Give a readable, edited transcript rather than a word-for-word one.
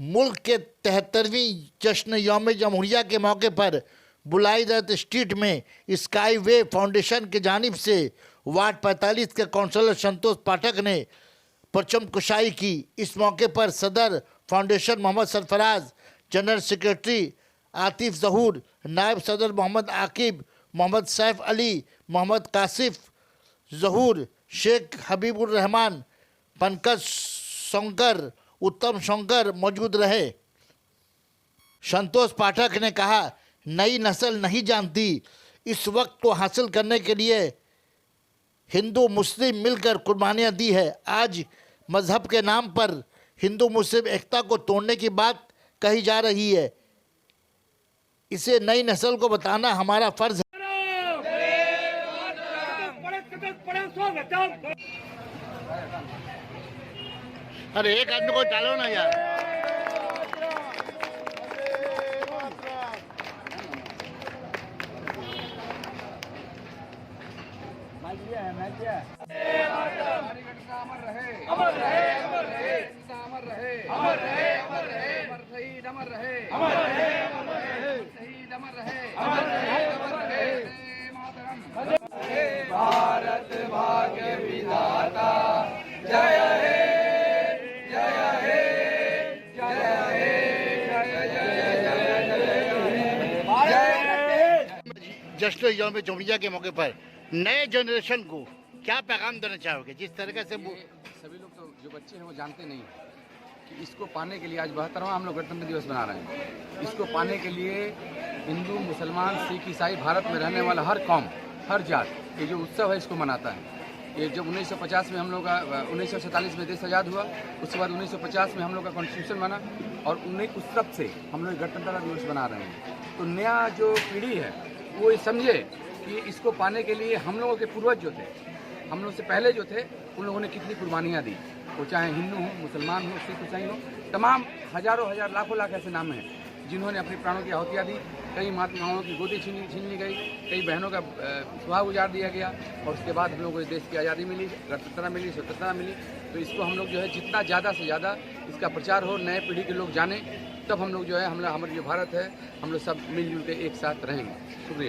मुल्क के 73वीं जश्न यौम जमहूरिया के मौके पर बुलाईदत स्ट्रीट में स्काई वे फाउंडेशन की जानिब से वार्ड 45 के काउंसलर संतोष पाठक ने परचम कुशाई की। इस मौके पर सदर foundation Mohammad Sarfaraz, general secretary Atif Zahoor, नायब सदर मोहम्मद आकिब, मोहम्मद सैफ अली, मोहम्मद कासिफ जहूर, शेख हबीबुर रहमान, पंकज शंकर, उत्तम शंकर मौजूद रहे। संतोष पाठक ने कहा, नई नस्ल नहीं जानती, इस वक्त को हासिल करने के लिए हिंदू मुस्लिम मिलकर कुर्बानियाँ दी है। आज मजहब के नाम पर हिंदू मुस्लिम एकता को तोड़ने की बात कही जा रही है। इसे नई नस्ल को बताना हमारा फर्ज है। अरे एक आदमी को डालो ना यार। अमर रहे, अमर रहे, अमर रहे, अमर रहे, अमर रहे, अमर रहे, अमर शहीद अमर रहे, अमर रहे, अमर रहे, शहीद अमर रहे, अमर रहे, अमर रहे। भारत भाग्य विधाता जय हे, जय हे, जय हे, जय जय जय। जश्न यौम जमहूरिया के मौके पर नए जनरेशन को क्या पैगाम देना चाहोगे? जिस तरीके से सभी लोग तो जो बच्चे हैं वो जानते नहीं कि इसको पाने के लिए आज 72वां हम लोग गणतंत्र दिवस मना रहे हैं। इसको पाने के लिए हिंदू, मुसलमान, सिख, ईसाई, भारत में रहने वाला हर कौम, हर जात ये जो उत्सव है इसको मनाता है। ये जब 1950 में हम लोग का 1947 में देश आज़ाद हुआ, उसके बाद 1950 में हम लोग का कॉन्स्टिट्यूशन बना और उस सब से हम लोग गणतंत्र दिवस मना रहे हैं। तो नया जो पीढ़ी है वो ये समझे कि इसको पाने के लिए हम लोगों के पूर्वज जो थे, हम लोग से पहले जो थे, उन लोगों ने कितनी कुर्बानियाँ दी। वो चाहे हिंदू हो, मुसलमान हो, सिख, ईसाई हो, तमाम हजारों हजार लाखों लाख ऐसे नाम हैं जिन्होंने अपने प्राणों की आहुतियाँ दी। कई माताओं की गोदी छीन ली गई, कई बहनों का सुहाग उजाड़ दिया गया और उसके बाद हम लोग को इस देश की आज़ादी मिली, गणतंत्रता मिली, स्वतंत्रता मिली। तो इसको हम लोग जो है जितना ज़्यादा से ज़्यादा इसका प्रचार हो, नए पीढ़ी के लोग जाने, तब हम लोग जो है हमारा जो भारत है हम लोग सब मिलजुल के एक साथ रहेंगे। शुक्रिया।